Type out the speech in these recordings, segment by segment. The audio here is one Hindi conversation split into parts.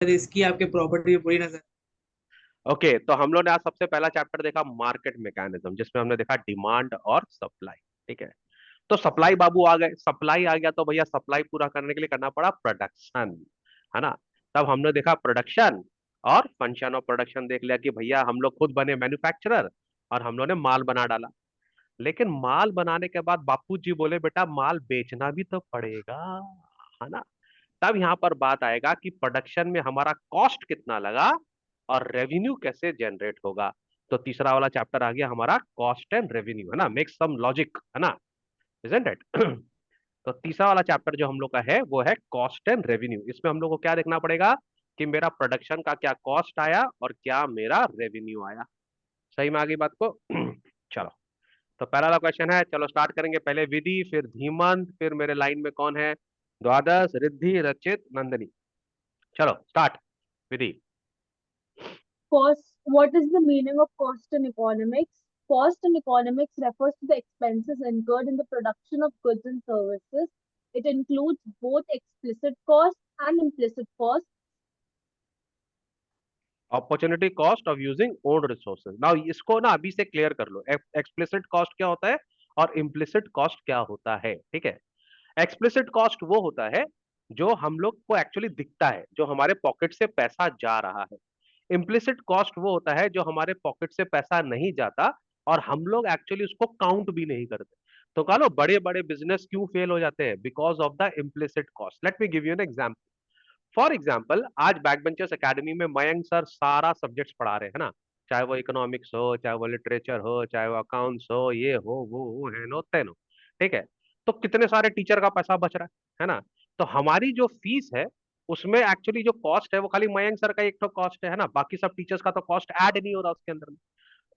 इसकी आपके प्रॉपर्टी पूरी नजर। ओके, तो हम लोग ने आज सबसे पहला चैप्टर देखा मार्केट मैकेनिज्म, जिसमें हमने देखा डिमांड और सप्लाई। ठीक है, तो सप्लाई बाबू आ गए, सप्लाई आ गया तो भैया सप्लाई पूरा करने के लिए करना पड़ा प्रोडक्शन, है ना। तब हमने देखा प्रोडक्शन और फंक्शन ऑफ प्रोडक्शन देख लिया कि भैया हम लोग खुद बने मैन्युफैक्चरर और हम लोग ने माल बना डाला। लेकिन माल बनाने के बाद बापू जी बोले बेटा माल बेचना भी तो पड़ेगा, है ना। तब यहाँ पर बात आएगा कि प्रोडक्शन में हमारा कॉस्ट कितना लगा और रेवेन्यू कैसे जनरेट होगा। तो तीसरा वाला चैप्टर आ गया हमारा कॉस्ट एंड रेवेन्यू, है ना, मेक सम लॉजिक, है ना, इजंट इट। तो तीसरा वाला चैप्टर जो हम लोग का है वो है कॉस्ट एंड रेवेन्यू। इसमें हम लोग को क्या देखना पड़ेगा कि मेरा प्रोडक्शन का क्या कॉस्ट आया और क्या मेरा रेवेन्यू आया। सही में आ गई बात को। चलो, तो पहला वाला क्वेश्चन है, चलो स्टार्ट करेंगे। पहले विधि, फिर धीमंत, फिर मेरे लाइन में कौन है, द्वादश, रिद्धि, रचित, नंदनी। चलो start. Vidhi. Cost. What is the meaning of cost in economics? Cost in economics refers to the expenses incurred in the production of goods and services. It includes both explicit costs and implicit costs. Opportunity cost of using own resources. Now इसको ना अभी से क्लियर कर लो, एक्सप्लिसिट कॉस्ट क्या होता है और इम्प्लिसिट कॉस्ट क्या होता है। ठीक है, एक्सप्लिसिट कॉस्ट वो होता है जो हम लोग को एक्चुअली दिखता है, जो हमारे पॉकेट से पैसा जा रहा है। इम्प्लिसिट कॉस्ट वो होता है जो हमारे पॉकेट से पैसा नहीं जाता और हम लोग एक्चुअली उसको काउंट भी नहीं करते। तो कह लो बड़े बड़े बिजनेस क्यों फेल हो जाते हैं, because of the implicit cost. Let me give you an example. For example, आज बैक बेंचर्स एकेडमी में मयंक सर सारा सब्जेक्ट्स पढ़ा रहे हैं ना, चाहे वो इकोनॉमिक्स हो, चाहे वो लिटरेचर हो, चाहे वो अकाउंट्स हो, ये हो वो है नो तेनो। ठीक है, तो कितने सारे टीचर का पैसा बच रहा है ना। तो हमारी जो फीस है उसमें एक्चुअली जो कॉस्ट है वो खाली मयंक सर का एक तो कॉस्ट है ना, बाकी सब टीचर्स का तो कॉस्ट ऐड नहीं हो रहा उसके अंदर में।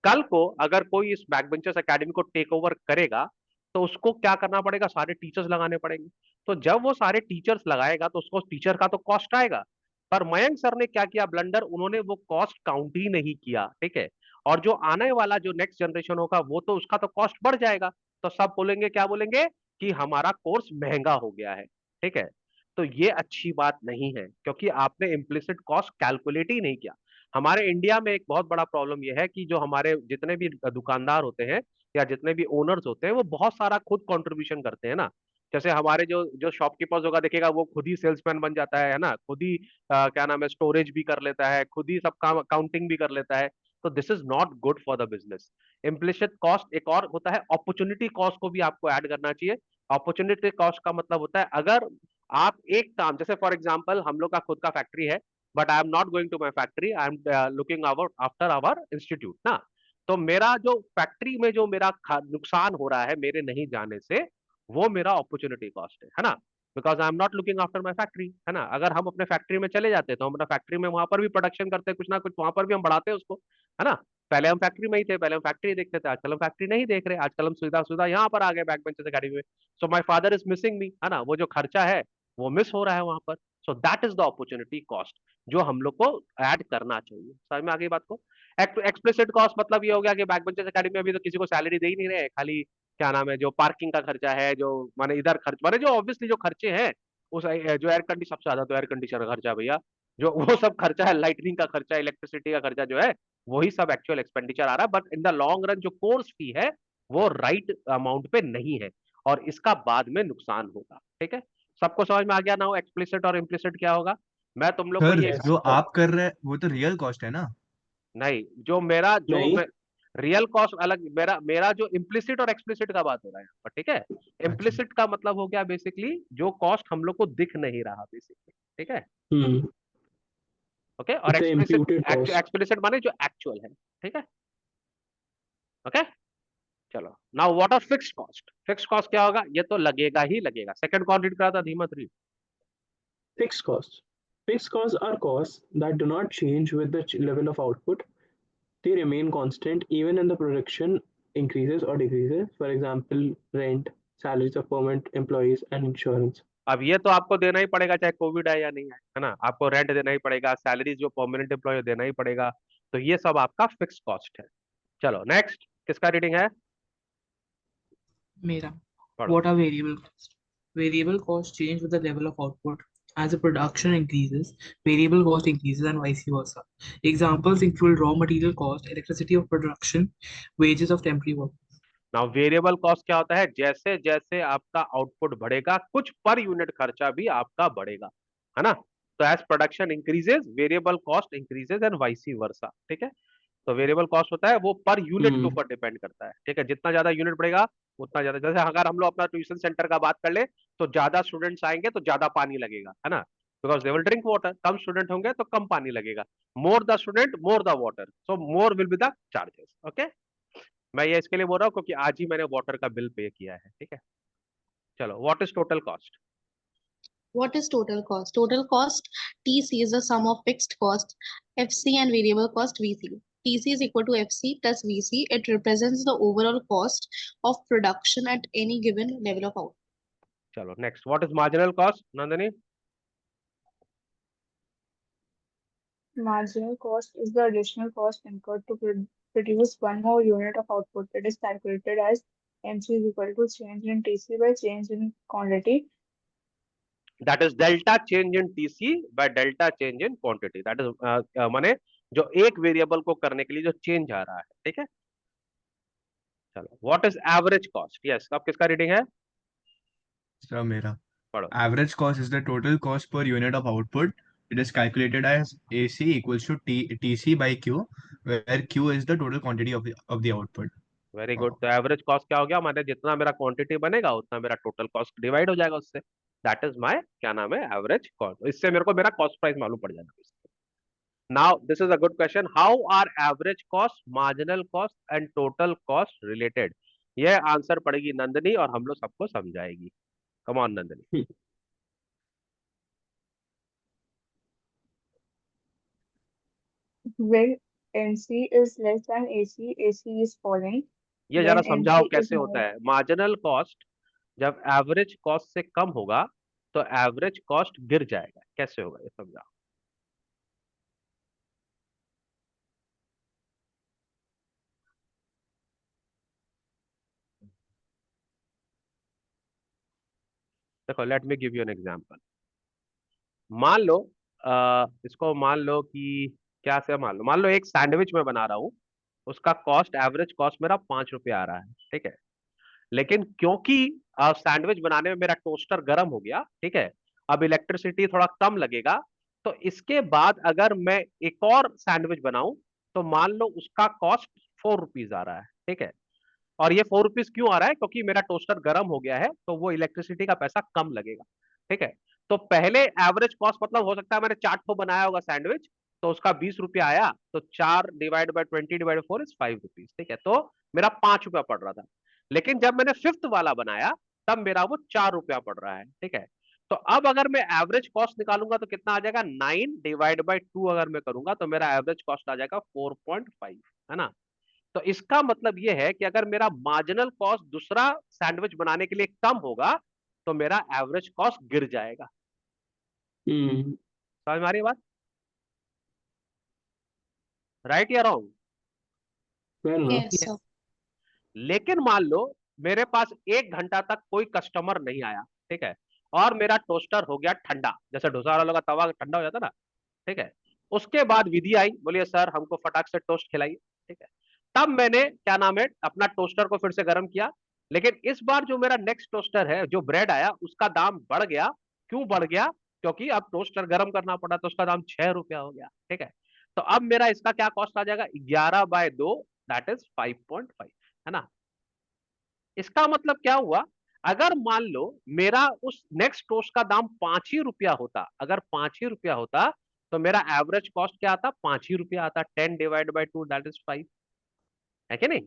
कल को अगर कोई इस बैक बेंचर्स एकेडमी को टेक ओवर करेगा तो उसको क्या करना पड़ेगा, सारे टीचर्स लगाने पड़ेंगे। तो जब वो सारे टीचर्स लगाएगा तो उसको टीचर का तो कॉस्ट आएगा। पर मयंक सर ने क्या किया ब्लंडर, उन्होंने वो कॉस्ट काउंट ही नहीं किया। ठीक है, और जो आने वाला जो नेक्स्ट जनरेशन होगा वो तो उसका तो कॉस्ट बढ़ जाएगा। तो सब बोलेंगे, क्या बोलेंगे कि हमारा कोर्स महंगा हो गया है। ठीक है, तो ये अच्छी बात नहीं है क्योंकि आपने इम्प्लिसिट कॉस्ट कैलकुलेट ही नहीं किया। हमारे इंडिया में एक बहुत बड़ा प्रॉब्लम यह है कि जो हमारे जितने भी दुकानदार होते हैं या जितने भी ओनर्स होते हैं वो बहुत सारा खुद कंट्रीब्यूशन करते हैं ना। जैसे हमारे जो जो शॉपकीपर्स होगा देखेगा वो खुद ही सेल्समैन बन जाता है ना, खुद ही क्या नाम है स्टोरेज भी कर लेता है, खुद ही सब काम काउंटिंग भी कर लेता है। तो this is not good for the business. Implicit cost एक और होता है, अपॉर्चुनिटी कॉस्ट को भी आपको ऐड करना चाहिए। अपॉर्चुनिटी कॉस्ट का मतलब होता है अगर आप एक काम, जैसे फॉर एग्जांपल हम लोग का खुद का फैक्ट्री है but I am not going to my factory, I am looking after our institute ना। तो मेरा जो फैक्ट्री में जो मेरा नुकसान हो रहा है मेरे नहीं जाने से, वो मेरा अपॉर्चुनिटी कॉस्ट है ना, because I am not looking after my factory, है ना। अगर हम अपने फैक्ट्री में चले जाते तो हम अपना फैक्ट्री में वहां पर भी प्रोडक्शन करते कुछ ना कुछ, वहां पर भी हम बढ़ाते उसको, है ना। पहले हम फैक्ट्री में ही थे, पहले हम फैक्ट्री देखते थे, आजकल हम फैक्ट्री नहीं देख रहे, आजकल हम सुविधा सुविधा यहाँ पर आ गए बैक बेंचर्स एकेडमी में। So my father is missing me, है ना, वो जो खर्चा है वो मिस हो रहा है वहां पर। So that is the opportunity cost जो हम लोग को ऐड करना चाहिए। समझ में आ गई बात को। एक्सप्लिसिट कॉस्ट मतलब ये हो गया कि बैक बेंचर्स एकेडमी में अभी तो किसी को सैलरी दे ही नहीं रहे, खाली क्या नाम है जो पार्किंग का खर्चा है, जो माने इधर खर्च माने जो ऑब्वियसली जो खर्चे हैं उस जो एयर कंडीशन, सबसे ज्यादा तो एयर कंडीशनर का खर्चा भैया, जो वो सब खर्चा है, लाइटनिंग का खर्चा, इलेक्ट्रिसिटी का खर्चा जो है वही सब एक्चुअल एक्सपेंडिचर आ रहा है। But in the long run जो कोर्स फी है वो राइट अमाउंट पे नहीं है और इसका बाद में नुकसान होगा। ठीक है, सबको समझ में आ गया ना हो एक्सप्लिसिट और इम्प्लिसिट क्या होगा। मैं तुम लोग को सर ये जो तो, आप कर रहे हैं वो तो रियल कॉस्ट है ना। नहीं जो मेरा जो नहीं। मैं, रियल कॉस्ट अलग, मेरा मेरा जो इम्प्लिसिट और एक्सप्लिसिट का बात हो रहा है यहाँ पर। ठीक है, अच्छा। इम्प्लिसिट का मतलब हो गया बेसिकली जो कॉस्ट हम लोग को दिख नहीं रहा बेसिकली। ठीक है, हम्म। ओके, और the explicit, imputed cost. Explicit माने जो एक्चुअल है। ठीक है, ओके। चलो now what are fixed cost. Fixed cost क्या होगा, ये तो लगेगा ही लगेगा। सेकंड कौन रीड करा था, धीमत read. Fixed costs. Fixed costs are costs that do not change with the level of output. They remain constant even when the production increases or decreases. For example, rent, salaries of permanent employees, and insurance. अब ये तो आपको देना ही पड़ेगा चाहे कोविड है या नहीं है ना, आपको रेंट देना ही पड़ेगा, सैलरी जो परमानेंट एम्प्लॉय देना ही पड़ेगा। तो ये सब आपका फिक्स कॉस्ट है। चलो नेक्स्ट, किसका रीडिंग है, मेरा। पढ़ो। What are variable cost? Variable cost change with the level of output. As the production increases, variable cost increases and vice versa. Examples include raw material cost, electricity of production, wages of temporary workers. Now variable cost क्या होता है? जैसे जैसे आपका आउटपुट बढ़ेगा कुछ पर यूनिट खर्चा भी आपका बढ़ेगा, है ना? तो as production increases variable cost increases and vice versa, ठीक है? तो वेरिएबल कॉस्ट होता है वो पर यूनिट के ऊपर डिपेंड करता है, ठीक है? जितना ज्यादा यूनिट बढ़ेगा उतना ज्यादा, जैसे अगर हम लोग अपना ट्यूशन सेंटर का बात कर ले तो ज्यादा स्टूडेंट्स आएंगे तो ज्यादा पानी लगेगा, है ना? Because they will drink water. Come student होंगे तो कम पानी लगेगा। More the student more the water, so more will be the charges. Okay, मैं ये इसके लिए बोल रहा हूँ क्योंकि आज ही मैंने वाटर का बिल पे किया है, ठीक है? चलो, what is total cost? What is total cost? Total cost, TC is the sum of fixed cost, FC and variable cost, VC. TC is equal to FC plus VC. It represents the overall cost of production at any given level of output. चलो next, what is marginal cost, Nandini? Marginal cost is the additional cost incurred to produce one more unit of output. It is calculated as MC is equal to change in TC by change in quantity. That is delta change in TC by delta change in quantity. That is माने जो एक वेरिएबल को करने के लिए जो चेंज आ रहा है, ठीक है? चलो, what is average cost? Yes, अब किसका रीडिंग है? सर मेरा पढ़ो। average cost is the total cost per unit of output. It is calculated as AC equals to TC by Q, where Q is the total quantity of the output. Very good. तो एवरेज कॉस्ट क्या हो गया? माने जितना मेरा क्वांटिटी बनेगा उतना मेरा टोटल कॉस्ट डिवाइड हो जाएगा उससे। दैट इज माय क्या नाम है, एवरेज कॉस्ट। इससे मेरे को मेरा कॉस्ट प्राइस मालूम पड़ जाएगा। Now this is a good question, how are average cost, marginal cost and total cost related? यह आंसर पड़ेगी नंदनी और हम लोग सबको समझाएगी। Come on Nandni. When MC is less than AC, AC is falling. ये जरा When समझाओ MC is कैसे more, होता है। मार्जिनल कॉस्ट जब एवरेज कॉस्ट से कम होगा तो एवरेज कॉस्ट गिर जाएगा, कैसे होगा ये समझाओ। देखो, let me give you an example. मान लो इसको मान लो कि क्या से मान लो एक सैंडविच मैं बना रहा हूँ, उसका कॉस्ट एवरेज कॉस्ट मेरा 5 रुपये आ रहा है, ठीक है? लेकिन क्योंकि सैंडविच बनाने में मेरा टोस्टर गर्म हो गया, ठीक है, अब इलेक्ट्रिसिटी थोड़ा कम लगेगा, तो इसके बाद अगर मैं एक और सैंडविच बनाऊं तो मान लो उसका कॉस्ट 4 रुपीज आ रहा है, ठीक है? और ये 4 रुपीज क्यों आ रहा है? क्योंकि मेरा टोस्टर गर्म हो गया है तो वो इलेक्ट्रिसिटी का पैसा कम लगेगा, ठीक है? तो पहले एवरेज कॉस्ट मतलब हो सकता है मैंने 4 बनाया होगा सैंडविच, तो उसका 20 रुपया आया, तो 4/20/20 = 5 रुपीज, ठीक है? तो मेरा 5 रुपया पड़ रहा था। लेकिन जब मैंने 5th वाला बनाया तब मेरा वो 4 रुपया पड़ रहा है, ठीक है? तो अब अगर मैं एवरेज कॉस्ट निकालूंगा तो कितना आ जाएगा? 9/2 अगर मैं करूंगा तो मेरा एवरेज कॉस्ट आ जाएगा 4.5, है ना? तो इसका मतलब ये है कि अगर मेरा मार्जिनल कॉस्ट दूसरा सैंडविच बनाने के लिए कम होगा तो मेरा एवरेज कॉस्ट गिर जाएगा। समझ में आ रही है बात? राइट या रॉन्ग? Yes, sir. लेकिन मान लो मेरे पास 1 घंटा तक कोई कस्टमर नहीं आया, ठीक है, और मेरा टोस्टर हो गया ठंडा, जैसे डोसा वालों का तवा ठंडा हो जाता ना, ठीक है? उसके बाद विधि आई, बोलिए सर हमको फटाक से टोस्ट खिलाइए, ठीक है? तब मैंने क्या नाम है अपना टोस्टर को फिर से गर्म किया, लेकिन इस बार जो मेरा नेक्स्ट टोस्टर है, जो ब्रेड आया, उसका दाम बढ़ गया। क्यों बढ़ गया? क्योंकि अब टोस्टर गर्म करना पड़ा तो उसका दाम 6 रुपया हो गया, ठीक है? तो अब मेरा इसका क्या कॉस्ट आ जाएगा? 11/2, दैट इज 5.5, है ना? इसका मतलब क्या हुआ? अगर मान लो मेरा उस नेक्स्ट टोस्ट का दाम 5 ही रुपया होता, अगर 5 ही रुपया होता तो मेरा एवरेज कॉस्ट क्या आता? 5 ही रुपया आता। 10/2 दैट इज 5, है कि नहीं?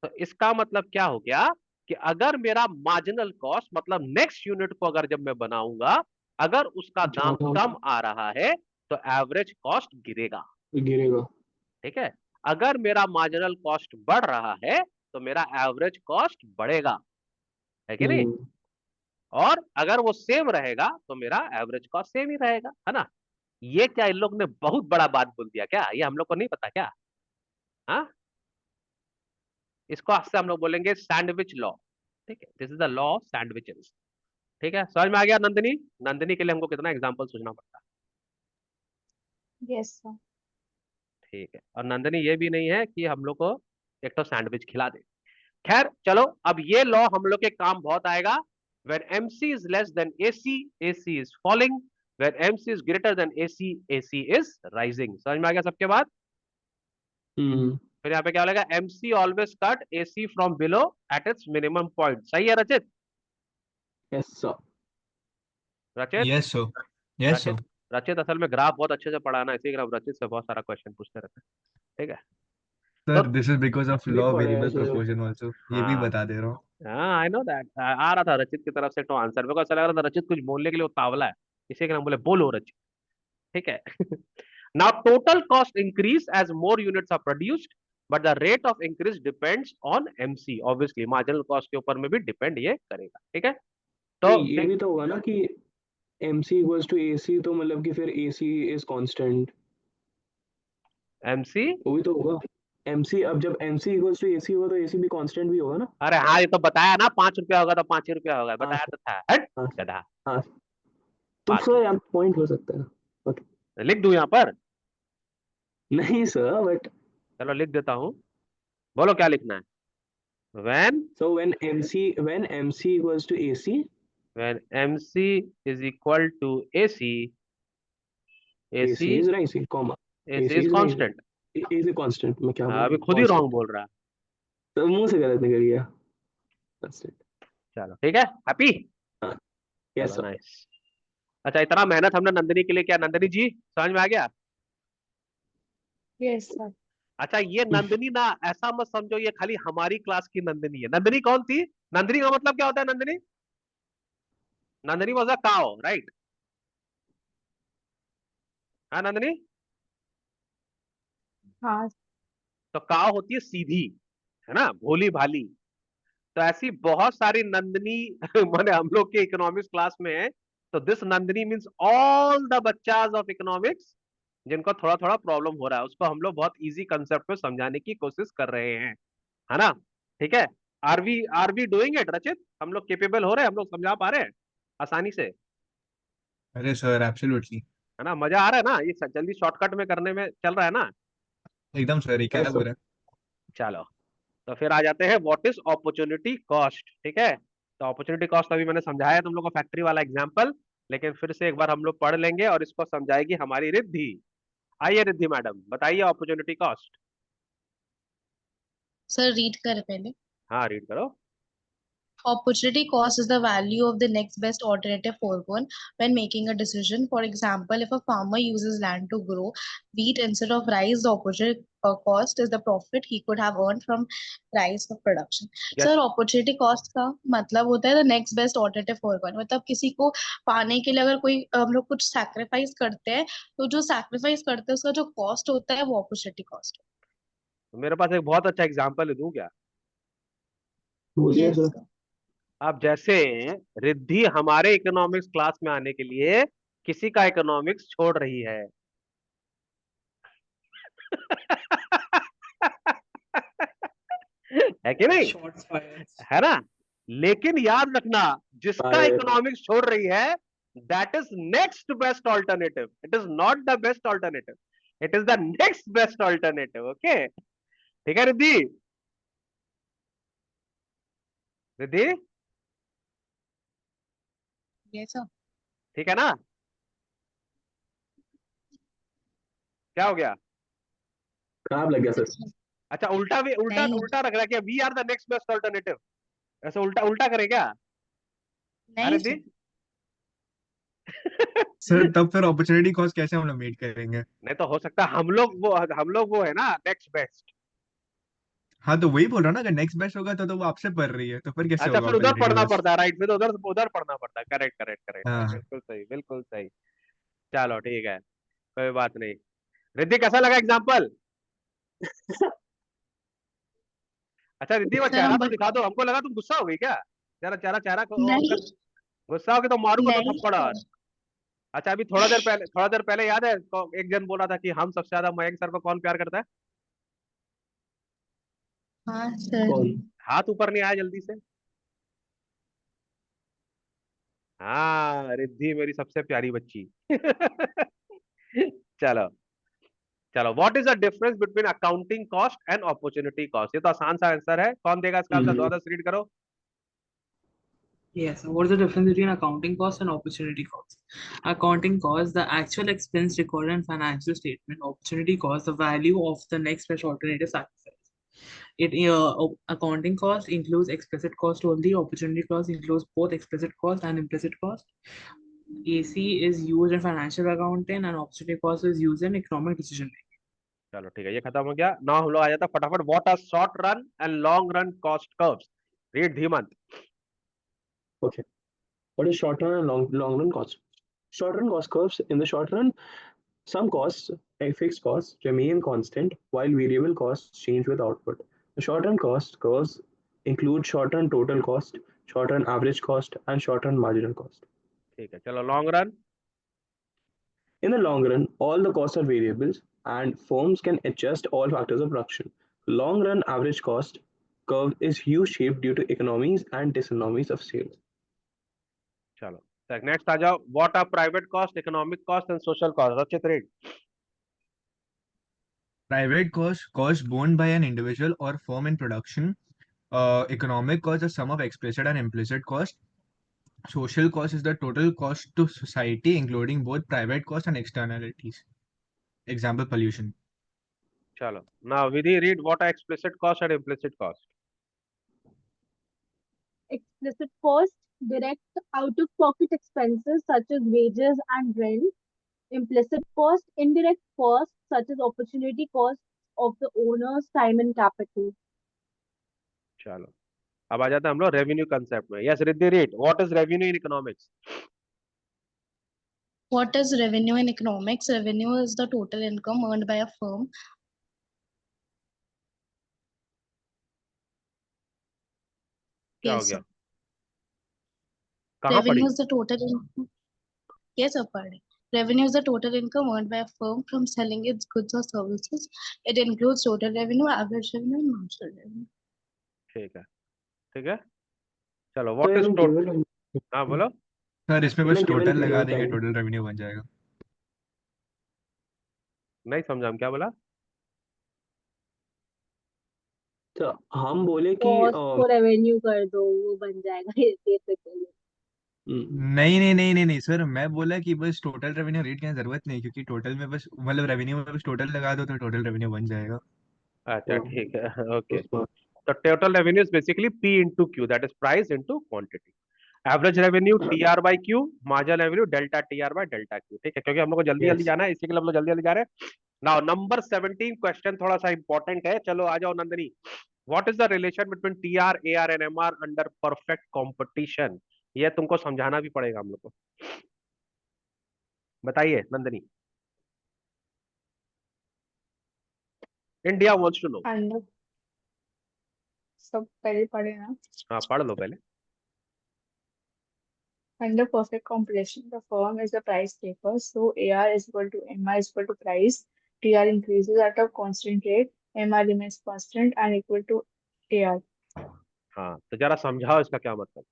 तो इसका मतलब क्या हो गया कि अगर मेरा मार्जिनल कॉस्ट मतलब नेक्स्ट यूनिट को अगर जब मैं बनाऊंगा, अगर उसका दाम कम आ रहा है तो एवरेज कॉस्ट गिरेगा, ठीक है? अगर मेरा मार्जिनल कॉस्ट बढ़ रहा है तो मेरा एवरेज कॉस्ट बढ़ेगा, है कि नहीं? और अगर वो सेम रहेगा तो मेरा एवरेज कॉस्ट सेम ही रहेगा, है ना? ये क्या इन लोग ने बहुत बड़ा बात बोल दिया क्या? ये हम लोग को नहीं पता क्या? हाँ, इसको आज से हम लोग बोलेंगे सैंडविच लॉ, ठीक है? This is the law of sandwiches. ठीक है, समझ में आ गया नंदिनी? नंदिनी के लिए हमको कितना एग्जाम्पल सोचना पड़ता है। Yes sir. ठीक है, और नंदिनी ये भी नहीं है कि हम लोग को एक तो सैंडविच खिला दे। खैर चलो, अब ये लॉ हम लोग के काम बहुत आएगा। when mc is less than ac, ac is falling. when mc is greater than ac, ac is rising. समझ में आ गया सबके बाद? फिर यहाँ पे क्या बोलेगा, mc always cut ac from below at its minimum point. सही है रचित? Yes sir. रचित Yes, sir. Yes, sir. रचित रचित असल में ग्राफ बहुत अच्छे से पढ़ाना, इसी ग्राफ रचित से बहुत सारा क्वेश्चन पूछते रहते हैं। ठीक है, Sir, तो this is because of नहीं law पढ़े हैं variable सर। proportion also. ये भी हाँ बता दे रहा हूँ। हाँ, आई नो दैट। आ रहा था रचित की तरफ से तो आंसर, मेरे को ऐसा लग रहा था रचित कुछ बोलने के लिए उतावला है, इसी के नाम बोले बोलो रचित। ठीक है। Now total cost increase as more units are produced, but the rate of increase depends on MC. Obviously marginal cost के ऊपर में भी डिपेंड ये करेगा। ठीक है, तो नहीं ये भी तो होगा ना कि MC इक्वल्स टू AC, तो मतलब कि फिर AC इज कांस्टेंट, MC, वो भी तो होगा। MC, अब जब MC इक्वल्स टू AC होगा तो AC भी कांस्टेंट भी होगा ना। अरे हाँ, ये तो बताया ना, 5 रुपया होगा तो 5 रुपया होगा, हाँ बताया तो था। हट हाँ गधा। हाँ। तो बात सर यहाँ पॉइंट हो सकता है ना। ओके। लिख दूं यहाँ पर? नहीं सर, बट चलो लिख देता हूँ, बोलो क्या लिखना है। when so when MC equals to AC, when MC is equal to AC, AC AC is rising, comma, AC AC is is rising, constant। AC constant। मैं क्या बोल अभी रहा हूँ, खुद ही रॉन्ग constant। बोल रहा है। तो मुंह से गलत निकल गया। constant। चलो ठीक है, हैप्पी? हाँ। चलो यस सर। नाइस। अच्छा, इतना मेहनत हमने नंदिनी के लिए किया, नंदिनी जी समझ में आ गया? Yes sir. अच्छा, ये नंदिनी ना ऐसा मत समझो ये खाली हमारी क्लास की नंदिनी है। नंदिनी कौन थी? नंदिनी का मतलब क्या होता है Nandini? Nandini was a cow, right? हाँ नंदिनी, हाँ। तो काउ होती है सीधी, है ना, भोली भाली। तो ऐसी बहुत सारी नंदिनी माने हम लोग के इकोनॉमिक्स क्लास में है। तो this Nandini means all the बच्चाज ऑफ इकोनॉमिक्स जिनको थोड़ा थोड़ा प्रॉब्लम हो रहा है, उसको हम लोग बहुत इजी कंसेप्ट में समझाने की कोशिश कर रहे हैं, है ना? ठीक है, आर वी डूइंग इट रचित? हम लोग केपेबल हो रहे हैं, हम लोग समझा पा रहे हैं आसानी से, अरे सर, एब्सोल्युटली है ना? मजा आ रहा है ना, ये जल्दी शॉर्टकट में करने में चल रहा है ना? एकदम सर, ये क्या यस बोल सर। रहे हैं? चलो, तो फिर आ जाते हैं व्हाट इज अपॉर्चुनिटी कॉस्ट। ठीक है, तो अपॉर्चुनिटी कॉस्ट अभी मैंने समझाया तुम लोग को, फैक्ट्री वाला एग्जांपल, लेकिन फिर से एक बार हम लोग पढ़ लेंगे और इसको समझाएगी हमारी रिद्धि। आइए रिद्धि मैडम, बताइए अपॉर्चुनिटी कॉस्ट। सर रीड कर पहले। हाँ रीड करो। Opportunity cost is the value of the next best alternative foregone when making a decision. For example, if a farmer uses land to grow wheat instead of rice, the opportunity cost is the profit he could have earned from rice of production. Yes, Sir, opportunity cost का मतलब होता है the next best alternative foregone. मतलब किसी को पाने के लिए अगर कोई हम लोग कुछ sacrifice करते हैं, तो जो sacrifice करते हैं उसका जो cost होता है वो opportunity cost तो मेरे पास एक बहुत अच्छा एग्जांपल दूं क्या? बोलिए है। सर। Yes. अब जैसे रिद्धि हमारे इकोनॉमिक्स क्लास में आने के लिए किसी का इकोनॉमिक्स छोड़ रही है। है कि नहीं? Shots fired. है ना? लेकिन याद रखना, जिसका फायर। इकोनॉमिक्स छोड़ रही है that is next best alternative, it is not the best alternative, it is the next best alternative. Okay, ठीक है रिद्धि? Riddhi Yes, sir. ठीक है ना? क्या हो गया? खराब लग गया सर। अच्छा, उल्टा भी उल्टा नहीं उल्टा रख रहा है क्या, we are the next best alternative? ऐसे उल्टा उल्टा करे क्या? हाँ नहीं रिद्धि? sir. सर, तब फिर अपॉर्चुनिटी कॉस्ट कैसे हम लोग मीट करेंगे? नहीं तो हो सकता है हम लोग वो है ना नेक्स्ट बेस्ट। हाँ, तो वही बोल रहा हूँ ना, अगर नेक्स्ट बेस्ट होगा तो वो आपसे पढ़ रही है, तो फिर कैसे अच्छा, होगा फिर उधर अपॉर्चुनिटी पढ़ना कॉस्ट? पड़ता है, राइट? फिर उधर उधर पढ़ना पड़ता है, करेक्ट करेक्ट करेक्ट, हाँ। बिल्कुल सही बिल्कुल सही। चलो ठीक है, कोई बात नहीं। रिद्धि कैसा लगा एग्जाम्पल? अच्छा रिद्धि, वो सर चेहरा हम तो दिखा दो, हमको लगा तुम गुस्सा हो गई क्या? चेहरा चेहरा चेहरा को ऑन नहीं कर। गुस्सा हो गई तो मारूंगा तो नहीं थप्पड़ और। sir. अच्छा, अभी थोड़ा देर पहले याद है तो एक जन बोला था कि हम सबसे ज्यादा मयंक सर को कौन प्यार करता है? हाँ सर. कौन? हाथ ऊपर नहीं आया जल्दी से। हाँ, रिद्धि मेरी सबसे प्यारी बच्ची। चलो चलो, what is the difference between accounting cost and opportunity cost? ये तो आसान सा आंसर है, कौन देगा इसका आंसर? हम्म, 2 रीड करो। Yes, what is the difference between accounting cost and opportunity cost? Accounting cost, the actual expense recorded in financial statement. Opportunity cost, the value of the next best alternative sacrifice. Accounting cost includes explicit cost only. Opportunity cost includes both explicit cost and implicit cost. AC is used in financial accounting and opportunity cost is used in economic decision making. चलो ठीक है, ये खत्म हो गया। नाउ हम लोग आ जाता फटाफट, what are short run and long run cost curves? Read Dhimant. okay. What is short run and long run cost? Short run cost curves. In the short run, some costs, like fixed costs, remain constant while variable costs change with output. The short run cost curves include short run total cost, short run average cost, and short run marginal cost. ठीक है, चलो long run. In the long run, all the costs are variables and firms can adjust all factors of production. Long run average cost curve is U shaped due to economies and diseconomies of scale. चलो नेक्स्ट आ जाओ, what are private cost, economic cost and social cost? Rachit read. Private cost borne by an individual or firm in production. Economic cost is the sum of explicit and implicit cost. Social cost is the total cost to society, including both private cost and externalities. Example, pollution. चलो now Vidhi read, what are explicit cost and implicit cost? Explicit cost, direct out-of-pocket expenses such as wages and rent. Implicit cost, indirect costs such as opportunity costs of the owner's time and capital. चलो अब आ जाते हैं हम लोग रेवेन्यू कंसेप्ट में। Yes Riddhi read, what is revenue in economics? What is revenue in economics? Revenue is the total income earned by a firm. क्या हो Yes, गया, sir. कहाँ पड़ी? Revenue is the total income. Yes, sir, pardon. Revenue is the total income earned by a firm from selling its goods or services. It includes total revenue, average revenue, and marginal revenue. ठीक है, ठीक है। चलो तो व्हाट यार इज मैं टोटल? केवल हाँ बोलो। सर इसमें मैं बस केवल टोटल लगा देंगे, टाइम टोटल रेवेन्यू बन जाएगा। नहीं समझा, हम क्या बोला? तो हम बोले कि कॉस्ट को रेवेन्यू कर दो, वो बन जाएगा बेसिकली। नहीं नहीं नहीं नहीं नहीं सर, मैं बोला कि बस टोटल रेवेन्यू रीड की जरूरत नहीं, क्योंकि टोटल में बस मतलब रेवेन्यू में बस टोटल लगा दो तो टोटल रेवेन्यू बन जाएगा। अच्छा ठीक है, ओके। तो total revenue is basically P into Q, that is price into quantity. Average revenue TR by Q, marginal revenue delta TR by delta Q. ठीक है, क्योंकि हम लोग को जल्दी जल्दी जाना है, इसी के लिए हम लोग जल्दी जल्दी जा रहे हैं। नाउ नंबर 17 क्वेश्चन थोड़ा सा इंपॉर्टेंट है, चलो आ जाओ Nandini. What is the relation between TR, AR and MR under perfect competition? ये तुमको समझाना भी पड़ेगा हम लोग को, बताइए Nandini. India wants to know. Under सब पहले पढ़े ना। हाँ पढ़ लो पहले। Under perfect competition, the firm is the price taker, so AR is equal to MR is equal to price. TR increases at a constant rate, MR remains constant and equal to AR. हाँ तो जरा समझाओ इसका क्या मतलब।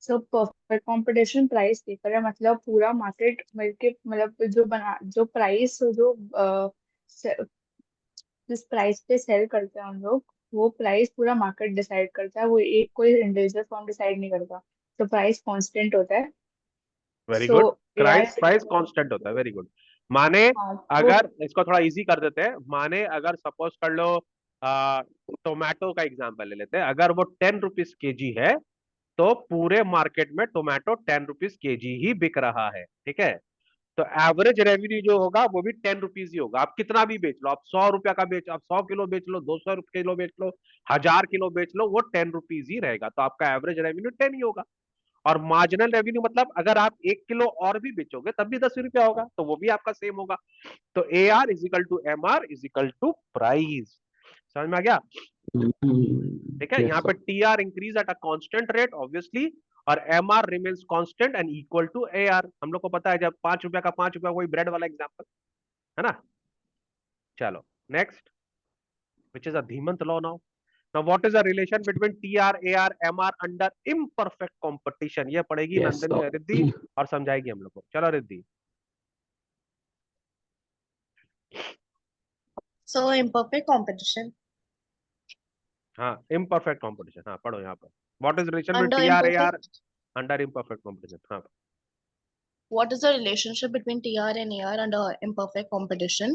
So perfect competition price taker है, मतलब पूरा मार्केट मिलके, मतलब जो प्राइस जिस प्राइस पे सेल करते हैं हम लोग, वो प्राइस पूरा मार्केट डिसाइड करता है, वो एक कोई इंडिविजुअल फर्म डिसाइड नहीं करता। तो प्राइस कांस्टेंट होता है। Very so good, AR price price constant होता है, वेरी गुड। माने हाँ तो अगर इसको थोड़ा इजी कर देते हैं, माने अगर सपोज कर लो टोमेटो का एग्जांपल ले लेते हैं, अगर वो 10 रुपीज केजी है तो पूरे मार्केट में टोमेटो 10 रुपीज केजी ही बिक रहा है, ठीक है। तो एवरेज रेवेन्यू जो होगा वो भी 10 रुपीज ही होगा। आप कितना भी बेच लो, आप 100 रुपया का बेच, आप 100 किलो बेच लो, 200 किलो बेच लो, 1000 किलो बेच लो, वो 10 रुपीज ही रहेगा। तो आपका एवरेज रेवेन्यू 10 ही होगा। और मार्जिनल रेवेन्यू मतलब अगर आप 1 किलो और भी बेचोगे तब भी 10 रुपया होगा, तो वो भी आपका सेम होगा। तो AR is equal to MR is equal to price. समझ में आ गया? ठीक है, यहाँ पे TR increase at a constant rate obviously, और MR remains constant and equal to AR। हम लोग को पता है जब 5 रुपया का 5 रुपया, वही ब्रेड वाला एग्जांपल है ना। चलो next, which is a Dhimant law now. Now what is the relation between TR AR MR under imperfect competition? ये पढ़ेगी Yes, नंदनी रिद्धि और समझाएगी हम लोग को। चलो रिद्धि। So imperfect competition. हाँ, इम्परफेक्ट कंपटीशन, हाँ पढ़ो यहाँ पर। What is relation Under between TR AR imperfect, under imperfect competition? हाँ, what is the relationship between TR and AR under imperfect competition?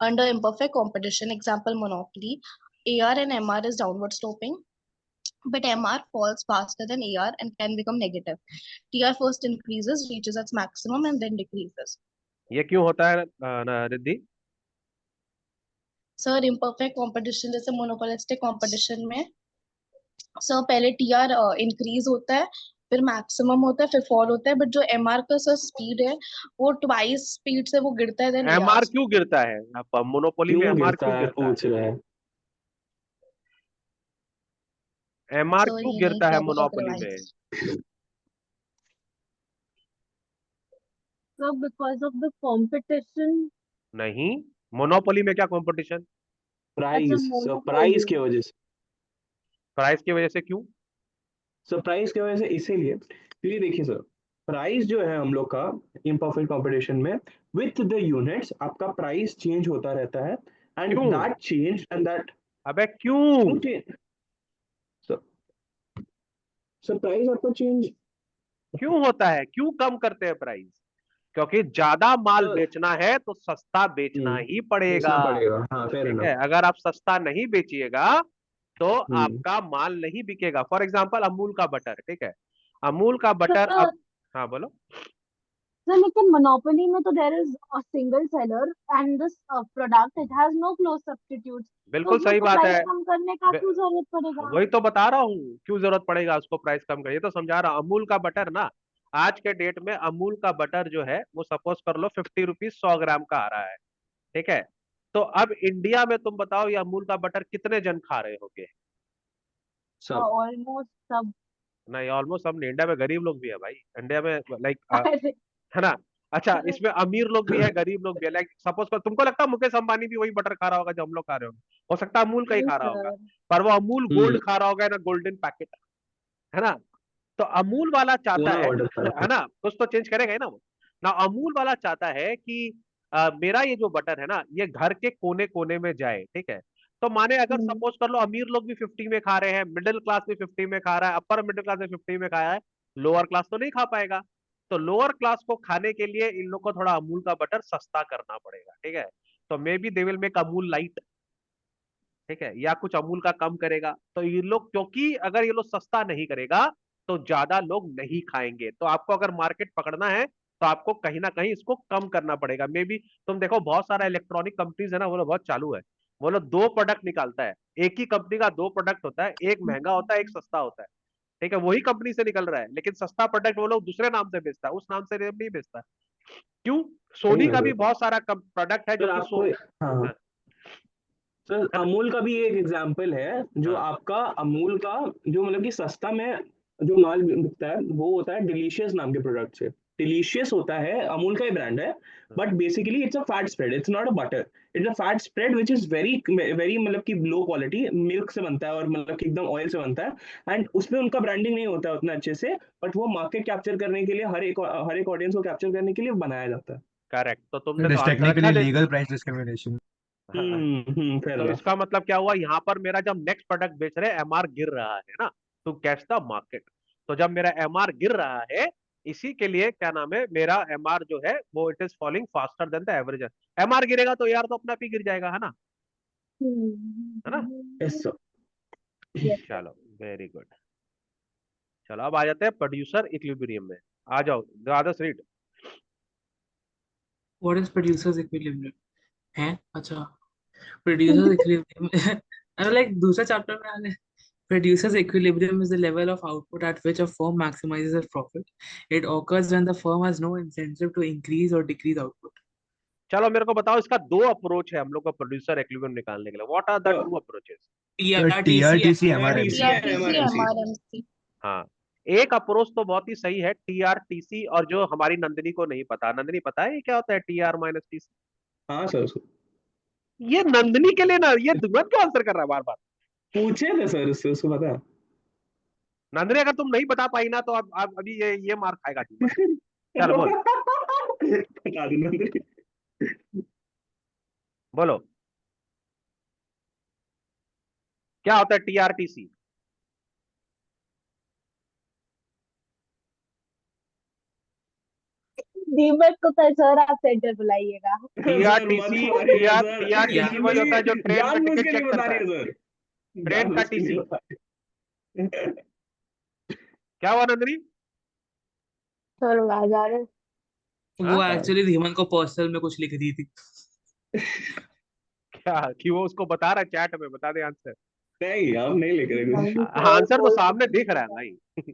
Under imperfect competition, example monopoly, AR and MR is downward sloping, but MR falls faster than AR and can become negative. TR first increases, reaches its maximum, and then decreases. ये क्यों होता है रिद्धि? सर imperfect competition जैसे monopolistic competition में सर पहले TR इंक्रीज होता है, फिर मैक्सिमम होता है, फिर फॉल होता है, बट जो MR का सर स्पीड है वो ट्वाइस स्पीड से वो गिरता है देन MR AR। क्यों गिरता है? मोनोपोली में क्यों MR गिरता क्यों है गिरता पूछ रहा है। है? MR सर क्यों ये नहीं गिरता है किया अभी तक मोनोपोली में? Revise. So because of the competition, नहीं, मोनोपोली में क्या कंपटीशन? प्राइस, सो monopoly. प्राइस की वजह से, प्राइस की वजह से क्यों? सो प्राइस की वजह से इसीलिए क्योंकि देखिए सर, प्राइस जो है हम लोग का इम्परफेक्ट कंपटीशन में विथ द यूनिट्स आपका प्राइस चेंज होता रहता है एंड क्यों? दैट चेंज एंड दैट अबे क्यों? सर प्राइस आपका चेंज क्यों होता है? क्यों कम करते हैं प्राइस? क्योंकि ज्यादा माल सर बेचना है तो सस्ता बेचना ही बेचना पड़ेगा। पड़ेगा, हाँ फेयर ठीक इनफ। है, अगर आप सस्ता नहीं बेचिएगा तो हम्म, आपका माल नहीं बिकेगा। फॉर एग्जांपल अमूल का बटर, ठीक है, अमूल का बटर Sir, अब, हाँ बोलो। sir, लेकिन monopoly में तो there is a single seller and this product it has no close substitutes. तो बिल्कुल उसमें सही तो बात प्राइस है। कम करने का बे- क्यों जरूरत पड़ेगा? वही तो बता रहा हूँ, क्यों जरूरत पड़ेगा उसको प्राइस कम करिए, तो समझा रहा हूं। अमूल का बटर ना, आज के डेट में अमूल का बटर जो है वो सपोज कर लो 50 रुपीज 100 ग्राम का आ रहा है, ठीक है। तो अब इंडिया में तुम बताओ ये अमूल का बटर कितने जन खा रहे होंगे? सब ऑलमोस्ट सब। नहीं, ऑलमोस्ट सब नहीं, इंडिया में गरीब लोग भी है भाई, इंडिया में लाइक, अरे है ना। अच्छा, इसमें अमीर लोग भी है, गरीब लोग भी है। लाइक सपोज कर, तुमको लगता है मुकेश अंबानी भी वही बटर खा रहा होगा जो हम लोग खा रहे होंगे? हो सकता है अमूल का ही नहीं खा रहा होगा, सर। पर वो अमूल हम्म, गोल्ड खा रहा होगा ना, गोल्डन पैकेट, है ना। तो अमूल वाला चाहता पूरा है ऑर्डर था। है ना, कुछ तो चेंज करेगा ही ना वो ना। अमूल वाला चाहता है कि मेरा ये जो बटर है ना ये घर के कोने कोने में जाए, ठीक है। तो माने अगर सपोज कर लो अमीर लोग भी 50 में खा रहे हैं, मिडिल क्लास भी 50 में खा रहा है, अपर मिडिल क्लास भी 50 में खा रहा है, लोअर क्लास तो नहीं खा पाएगा। तो लोअर क्लास को खाने के लिए इन लोग को थोड़ा अमूल का बटर सस्ता करना पड़ेगा, ठीक है। तो may be they will make Amul light, ठीक है, या कुछ अमूल का कम करेगा। तो ये लोग, क्योंकि अगर ये लोग सस्ता नहीं करेगा तो ज्यादा लोग नहीं खाएंगे। तो आपको अगर मार्केट पकड़ना है तो आपको कहीं ना कहीं इसको कम करना पड़ेगा। मे बी तुम देखो बहुत सारा इलेक्ट्रॉनिक कंपनीज है ना, वो लोग बहुत चालू है, वो लोग दो प्रोडक्ट निकालता है, एक ही कंपनी का दो प्रोडक्ट होता है, एक महंगा होता है एक सस्ता होता है, ठीक है। वही कंपनी से निकल रहा है, लेकिन सस्ता प्रोडक्ट वो लोग दूसरे नाम से बेचता है, उस नाम से नहीं बेचता। क्यों? सही सोनी है का भी सर। बहुत सारा प्रोडक्ट है जो सर कि आपको, हाँ हाँ हाँ, सर, है ना? अमूल का भी एक एग्जाम्पल है जो हाँ, आपका अमूल का जो मतलब कि सस्ता में जो माल बिकता है वो होता है डिलीशियस नाम के प्रोडक्ट से। डिलीशियस होता है, अमूल का ही ब्रांड है, but basically it's a fat spread, it's not a butter, it's a fat spread which is very very मतलब कि लो क्वालिटी मिल्क से बनता है और मतलब कि एकदम ऑयल से बनता है एंड उसमें उनका ब्रांडिंग नहीं होता है उतना अच्छे से, बट वो मार्केट कैप्चर करने के लिए हर एक ऑडियंस को कैप्चर करने के लिए बनाया जाता है। करेक्ट। तो तुमने It तो is आंसर अच्छा technically दे legal price discrimination. फेयर तो इनफ। इसका मतलब क्या हुआ, यहाँ पर मेरा जब नेक्स्ट प्रोडक्ट बेच रहे एमआर गिर रहा है ना, टू कैच द मार्केट। तो जब मेरा एमआर गिर रहा है, इसी के लिए क्या नाम है, मेरा एमआर जो है वो it is falling faster than the average. MR गिरेगा तो यार तो अपना भी गिर जाएगा, है ना। Yes sir. Yes, sir. चलो, वेरी गुड। चलो अब आ जाते हैं प्रोड्यूसर इक्विलिब्रियम में। आ जाओ दादस read. What is producer's equilibrium? है अच्छा, producer's equilibrium अरे like दूसरा चैप्टर में आ गए। Producer's equilibrium is the level of output at which a firm maximizes its profit. It occurs when the firm has no incentive to increase or decrease output. चलो मेरे को बताओ, इसका दो अप्रोच है हम लोग का प्रोड्यूसर इक्विलिब्रियम निकालने के लिए। व्हाट आर द तो two approaches? TRTC, TRTC, MRMC. MRMC. TRTC, MRMC। MRMC. हाँ, एक अप्रोच तो बहुत ही सही है TRTC, और जो हमारी नंदिनी को नहीं पता, नंदिनी पता है ये क्या होता है TR-TC? हाँ सर। ये नंदिनी के लिए ना, ये दुमन क्यों आंसर कर रहा है बार बार? पूछे थे सर उससे, उसको पता है। नंदनी अगर तुम नहीं बता पाई ना तो अब अभी ये मार खाएगा धीमन। चल बोल, बता दो नंदनी। बोलो क्या होता है टीआरटीसी? दीमक को तो सर आप सेंटर बुलाइएगा। सर मत टीआरटीसी मारिए सर, टीआरटीसी वही होता है जो नंदनी ट्रेन का जानबूझ टिकट के नहीं चेक बता करता रही है, है सर, ट्रेन का जानबूझ के नहीं टीसी। बता रही है। क्या हुआ नंदनी? सर आवाज आ रहा है? वो हाँ एक्चुअली धीमन को पर्सनल में कुछ लिख दी थी। क्या कि वो उसको बता रहा है चैट में, बता दे आंसर। नहीं हम नहीं लिख रहे कुछ। नहीं सर आंसर तो बोल सामने रही दिख रहा है थी। भाई।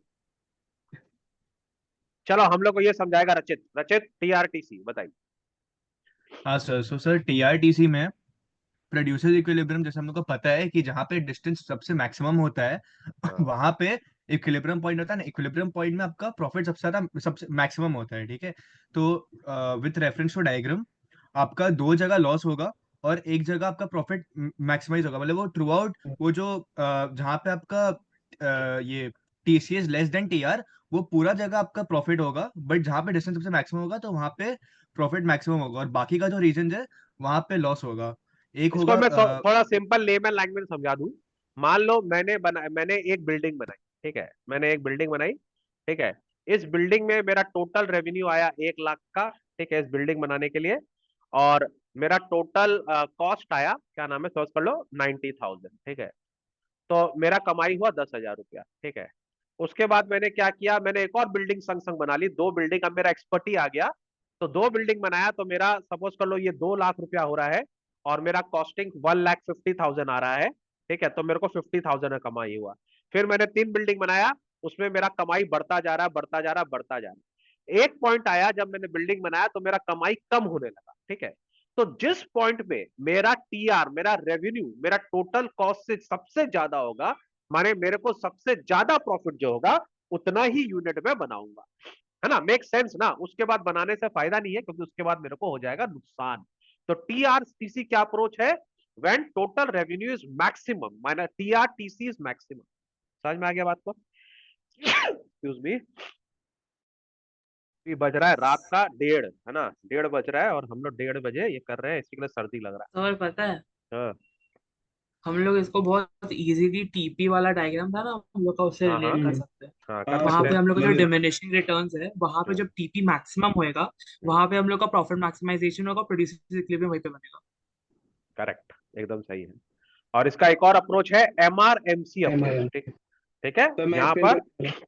चलो हम लोग को ये समझाएगा रचित। रचित टीआरटीसी बताइए। हाँ सर, सो सर टीआरटीसी में प्रोड्यूसर इक्विलिब्रियम, जैसे हम लोग को पता है कि जहाँ पे डिस्टेंस सबसे मैक्सिमम होता है हाँ वहां पे इक्विलिब्रियम पॉइंट होता है ना, इक्विलिब्रियम पॉइंट में आपका प्रॉफिट सबसे ज्यादा सबसे मैक्सिमम होता है, ठीक है। तो विथ रेफरेंस टू डायग्राम आपका दो जगह लॉस होगा और एक जगह आपका प्रॉफिट मैक्सिमाइज होगा, मतलब वो थ्रू आउट वो जो जहाँ पे आपका ये टीसीएस लेस देन टीआर, वो पूरा जगह आपका प्रॉफिट होगा, बट जहाँ पे डिस्टेंस सबसे मैक्सिमम होगा तो वहां पे प्रॉफिट मैक्सिमम होगा, और बाकी का जो रीजन है वहां पे लॉस होगा। एक इसको होगा मैं थोड़ा सिंपल लेमन लैंग्वेज में समझा दूं। मान लो मैंने एक बिल्डिंग बनाई, ठीक है, मैंने एक बिल्डिंग बनाई, ठीक है। इस बिल्डिंग में मेरा टोटल रेवेन्यू आया 1 लाख का, ठीक है, इस बिल्डिंग बनाने के लिए। और मेरा टोटल कॉस्ट आया, क्या नाम है, सोच कर लो, 90,000, ठीक है। तो मेरा कमाई हुआ 10,000 रुपया, ठीक है। उसके बाद मैंने क्या किया, मैंने एक और बिल्डिंग संग संग बना ली, 2 बिल्डिंग, अब मेरा एक्सपर्टी आ गया। तो 2 बिल्डिंग बनाया तो मेरा सपोज कर लो ये 2 लाख रुपया हो रहा है, और मेरा कॉस्टिंग 1,50,000 आ रहा है, ठीक है। तो मेरे को 50,000 का कमाई हुआ। फिर मैंने 3 बिल्डिंग बनाया, उसमें मेरा कमाई बढ़ता जा रहा है, बढ़ता जा रहा है, बढ़ता जा रहा है। एक पॉइंट आया जब मैंने बिल्डिंग बनाया तो मेरा कमाई कम होने लगा, ठीक है। तो जिस पॉइंट में मेरा टीआर, मेरा रेवेन्यू, मेरा टोटल कॉस्ट से सबसे ज्यादा होगा, माने मेरे को सबसे ज्यादा प्रॉफिट जो होगा, उतना ही यूनिट में बनाऊंगा, है ना, मेक सेंस ना। उसके बाद बनाने से फायदा नहीं है, क्योंकि उसके बाद मेरे को हो जाएगा नुकसान। तो टीआरटीसी क्या अप्रोच है? When total revenue is maximum, माने टीआरटीसी इज मैक्सिमम। समझ में आ गया बात को? एक्सक्यूज मी, बज रहा है रात का 1:30, है ना, 1:30 बज रहा है, और हम लोग 1:30 बजे ये कर रहे हैं, इसी के लिए सर्दी लग रहा सर पता है, है। हाँ हम लोग इसको बहुत इजीली टीपी वाला डायग्राम था ना, हम लोग का उससे हाँ हाँ रिलेट कर सकते हैं। हाँ, कर हाँ वहां सकते सर पे हैं। हम लोग का जो मैंने डिमिनिशिंग रिटर्न्स है, वहां पे हाँ, जब टीपी मैक्सिमम होएगा, वहां पे हम लोग का प्रॉफिट मैक्सिमाइजेशन होगा, प्रोड्यूसर इक्विलिब्रियम वहीं पे बनेगा। करेक्ट, एकदम सही है। और इसका एक और अप्रोच है, एमआरएमसी अप्रोच, MRM। ठीक, ठीक है। तो मैं यहाँ एक्सप्लेन पर कर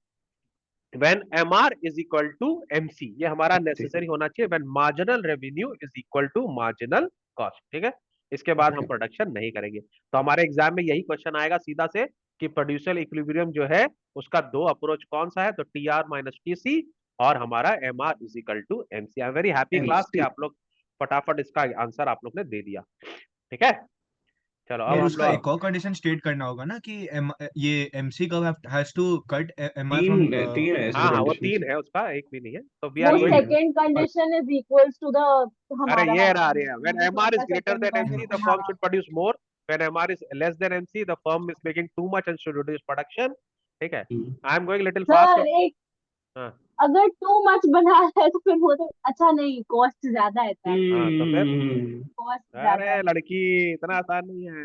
when MR is equal to MC, ये हमारा नेसेसरी होना चाहिए, when marginal revenue is equal to marginal cost, ठीक है। इसके बाद हम प्रोडक्शन नहीं करेंगे। तो हमारे एग्जाम में यही क्वेश्चन आएगा सीधा से, कि प्रोड्यूसर इक्विलिब्रियम जो है उसका 2 अप्रोच कौन सा है, तो टीआर माइनस टीसी, और हमारा MR is equal to MC. I am very happy class कि MC। आप लोग फटाफट इसका आंसर आप लोग ने दे दिया, ठीक है। चलो अब और हम उसका लोग, एक और कंडीशन स्टेट करना होगा ना कि ये MC curve has to cut MR from. तीन है इसमें हाँ हाँ, वो कंडीशंस। 3 है, उसका एक भी नहीं है, तो वी आर वो going. Second condition is equals to the अरे हमारा ये वाला रहा, कंडीशन व्हेन है, जो एमआर इज आपका greater second than MC the condition. Firm हाँ should produce more, when MR is less than MC the firm is making too much and should reduce production, ठीक है। I am going little fast. Sir एक, हाँ अगर टू मच बना रहा है तो फिर वो तो अच्छा नहीं, कॉस्ट ज्यादा है तब, हाँ, तो फिर, कॉस्ट ज्यादा अरे है। लड़की, इतना आसान नहीं है।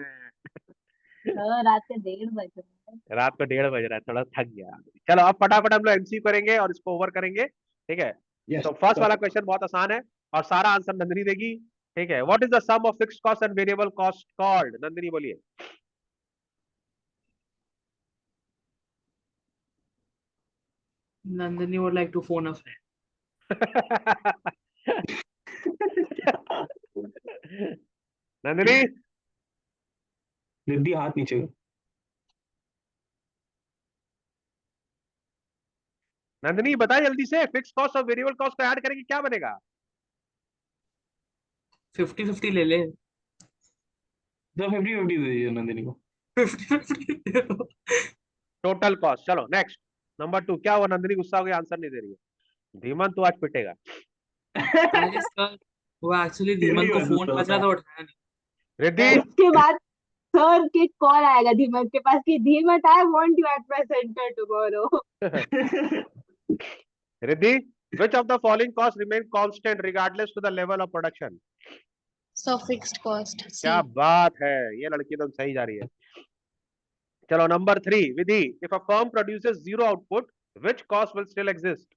रात के 1:30 बज रहे हैं। रात को 1:30 बज रहा है, थोड़ा थक गया। चलो अब फटाफट हम लोग एमसी करेंगे और इसको ओवर करेंगे, ठीक है। यस तो फर्स्ट वाला सर। क्वेश्चन बहुत आसान है, और सारा आंसर नंदिनी देगी, ठीक है। What is the sum of fixed cost and variable cost called? Nandini बोलिए। Nandini would like to phone a friend. Nandini, Riddhi हाथ नीचे करो। नंदिनी बता जल्दी से, फिक्स कॉस्ट और वेरिएबल कॉस्ट को ऐड करेंगे क्या बनेगा? 50-50 ले ले। तो 50-50 दे दीजिए नंदिनी को। 50-50 दे दो। Total cost. चलो नेक्स्ट, नंबर 2, क्या हुआ? नंदिनी गुस्सा हो गई, आंसर नहीं दे रही है। धीमन तू आज पिटेगा। अरे सर, वो एक्चुअली धीमन रिद्धि को वर्सेस फोन तो बजा होता है। तो उठाया नहीं। रिद्धि, उसके बाद सर के कॉल आएगा धीमत के पास कि Dhimant I want you at my centre tomorrow. Riddhi, which of the following costs remain constant regardless to the level of production? So fixed cost. क्या C. बात है, ये लड़की एकदम सही जा रही है. चलो number 3 Vidhi, if a firm produces zero output, which cost will still exist?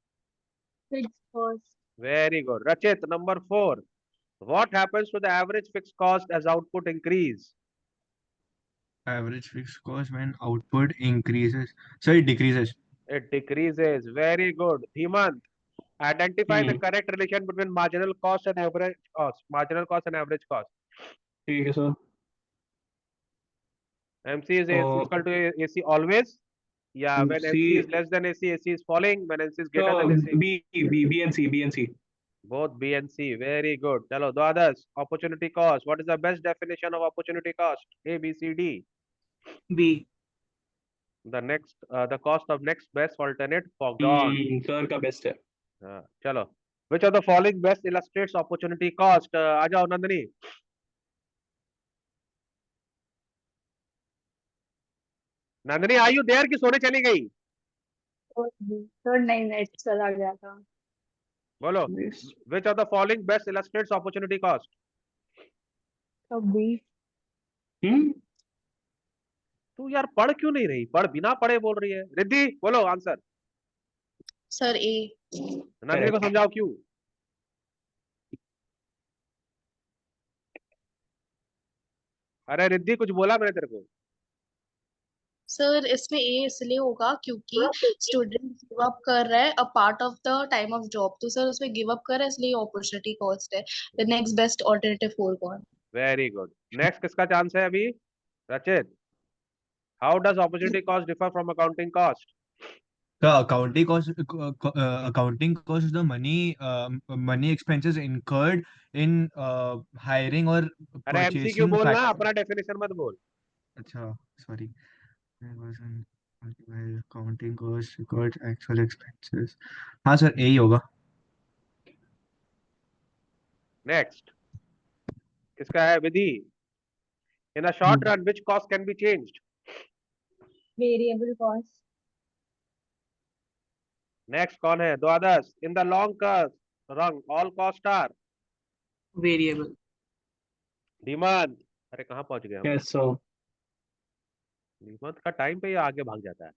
Fixed cost. Very good. Rachit, number 4, what happens to the average fixed cost as output increase? Average fixed cost when output increases. So it decreases. It decreases. Very good. Hemant, identify the hmm, correct relation between marginal cost and average cost. Marginal cost and average cost. ठीक है सर. MC is और equal to AC always. Yeah, when C, MC is less than AC, AC is falling. When MC is greater than AC, B and C. both B and C. Very good. Chalo, do others. Opportunity cost. What is the best definition of opportunity cost? A, B, C, D. B. The cost of next best alternate foregone. Sir का बेस्ट है. चलो, which of the following best illustrates opportunity cost? आ जाओ Nandini. Nandini, are you there कि सोने चली गई? सर नहीं, नेट चला गया था. बोलो. Which of the following best illustrates opportunity cost? तो B. तू यार पढ़ क्यों नहीं रही? पढ़, बिना पढ़े बोल रही है. रिद्धि, बोलो आंसर. Sir, A. नंदनी को समझाओ क्यों. अरे रिद्धि, कुछ बोला मैंने तेरे को? सर इसमें ए इसलिए होगा क्योंकि स्टूडेंट गिव अप कर रहा है a part of the time of job, तो सर उसमें गिव अप कर रहा है इसलिए अपॉर्चुनिटी कॉस्ट है. The next best alternative foregone. Very good. Next किसका चांस है अभी? Rachit, how does opportunity cost differ from accounting cost? The accounting cost is the money expenses incurred in hiring or अरे एमसी purchasing क्यों बोलना, अपना डेफिनेशन मत बोल. अच्छा, sorry. Accounting cost incurred actual expenses. हाँ सर, यही होगा. नेक्स्ट किसका है? Vidhi, in a short run which cost can be changed? Variable cost. Next कौन है? दो others. In the long run all cost are Variable. Demand. अरे कहाँ पहुंच गए हम? Yes sir. डिमांड का टाइम पे ये आगे भाग जाता है.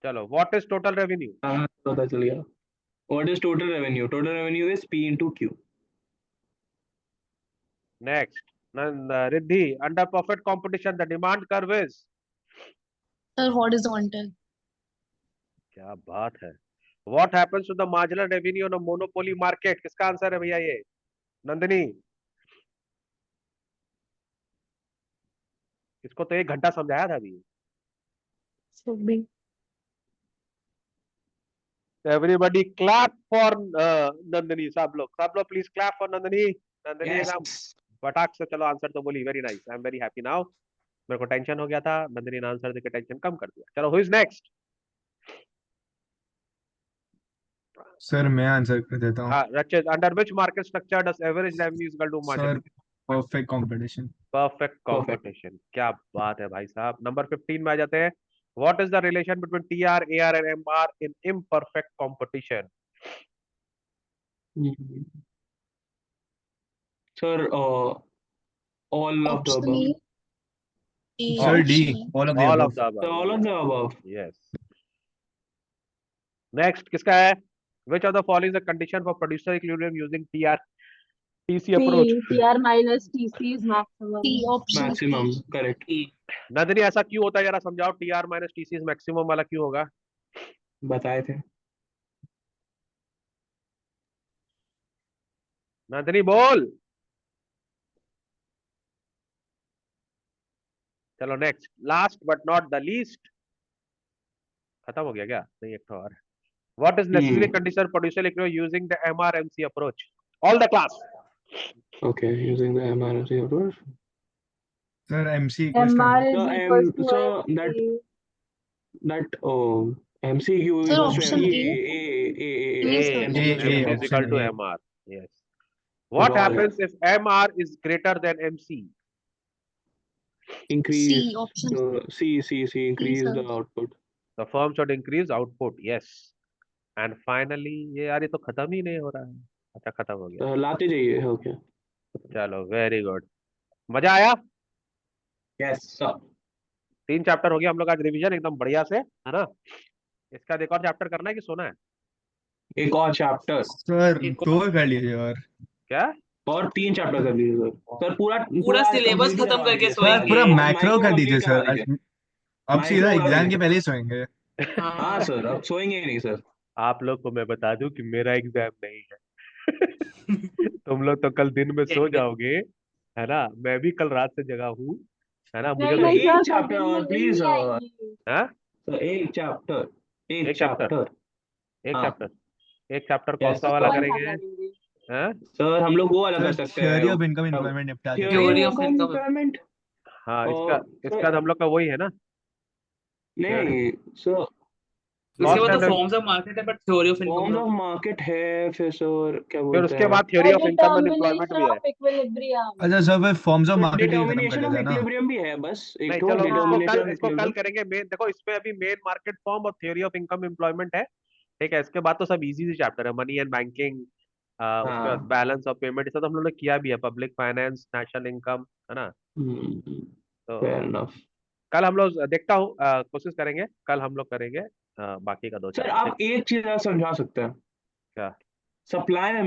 चलो, व्हाट इज टोटल रेवेन्यू? हाँ पता चल गया. What is total revenue? Total revenue is P into Q. Next Riddhi, under perfect competition the demand curve is? Sir horizontal. क्या बात है. What happens to the marginal revenue in a monopoly market? किसका आंसर है भैया ये? नंदिनी, इसको तो 1 घंटा समझाया था अभी. So B. Everybody clap for Nandini. सब लोग please clap for Nandini. Nandini Yes. एकदम फटाक से चलो आंसर तो बोली. Very nice. I am very happy now. मेरे को टेंशन हो गया था, नंदिनी ने आंसर देके टेंशन कम कर दिया. चलो, हु इज नेक्स्ट? सर मैं आंसर कर देता हूँ. हाँ, Rachit, under which market structure does average revenue equal to margin? Sir perfect competition. Perfect competition. क्या बात है भाई साहब. नंबर 15 में आ जाते हैं. What is the relation between TR, AR and MR in imperfect competition? Sir, all of the Option above. A. A. Sir D. Option A. All of the all above. Of the So all of the above. Yes. Next किसका है? Which of the following is the condition for producer equilibrium using TR TC approach? TR minus TC is maximum. C. Option Maximum. C. Correct. E. Nandini, ऐसा क्यों होता है, जरा समझाओ. टीआर माइनस टीसी मैक्सिमम वाला क्यों होगा? बताए थे. नंदिनी बोल. चलो next, last but not the least. खत्म हो गया क्या? नहीं, एक तो और. What is necessary condition producer equilibrium using the MR MC approach? All the class. Okay, using the MRC approach. Sir MC equals to MR So is equals to so MC. that MCQ Sir, equals to option A. Yes, sir. MCQ M is option equal to A. MR. Yes. What Lol. happens if MR is greater than MC? Increase option C increase sir. the output. The firm should increase output. Yes. And finally, ये यार ये तो खत्म ही नहीं हो रहा है. अच्छा खत्म हो गया. लाते जाइए. Okay. चलो वेरी गुड. मजा आया. Yes sir. 3 चैप्टर हो गया हम लोग आज रिवीजन एकदम बढ़िया से, है ना. इसका एक और चैप्टर करना है कि सोना है. एक और चैप्टर. सर एक 2 कर लीजिए और क्या. और 3 चैप्टर कर लीजिए सर. सर पूरा सिलेबस complete खत्म करवा करके दीजिए. सर सोएंगे. पूरा हाँ, मैक्रो micro कर complete दीजिए करवा सर. दीजिए. अब सीधा Micro एग्जाम के complete. पहले ही सोएंगे. हाँ हाँ. सर, अब सोएंगे ही नहीं सर. आप लोग को मैं बता दूं कि मेरा एग्जाम नहीं है. तुम लोग तो कल दिन में सो जाओगे, है ना. मैं भी कल रात से जगा हूँ, है ना. मुझे नहीं तो नहीं एक सर, चैप्टर कभी और नींद प्लीज. नहीं आएगी. हाँ? सर एक चैप्टर. एक एक चैप्टर. चैप्टर. एक हाँ. चैप्टर. एक चैप्टर कौन Yes. सा वाला कौन सा करेंगे. करेंगे? हाँ. सर हम लोग वो वाला कर सर सकते हैं. थियोरी ऑफ इनकम एम्प्लॉयमेंट निपटा देते Theory Theory हैं. of of income. employment. हाँ इसका और इसका तो हम लोग का वही है ना. नहीं सर, उसके कॉस्ट बाद तो एंड फॉर्म्स ऑफ मार्केट है, but theory of income forms of market है. फिर सर क्या फिर बोलते उसके हैं. बाद थ्योरी और of income and employment determination भी है. of equilibrium. अच्छा सर फिर फॉर्म्स ऑफ मार्केट ही खत्म कर डिटर्मिनेशन ऑफ देते हैं ना. इक्विलिब्रियम भी है. बस एक नहीं तो चलो डिटर्मिनेशन ऑफ इसको कल इक्विलिब्रियम. करेंगे. मेन देखो इसमें अभी मेन मार्केट फॉर्म और थ्योरी ऑफ इनकम एम्प्लॉयमेंट है. ठीक है. इसके बाद तो सब इजी से चैप्टर है. मनी एंड बैंकिंग, उसके बाद हाँ. बैलेंस ऑफ पेमेंट, इसका तो हम लोगों ने किया भी है. पब्लिक फाइनेंस, नेशनल इनकम, है ना. फेयर तो इनफ. कल हम लोग देखता हूँ, कोशिश करेंगे कल हम लोग करेंगे बाकी का 2 सर चैप्टर. आप एक चीज और समझा सकते हैं. क्या. सप्लाई में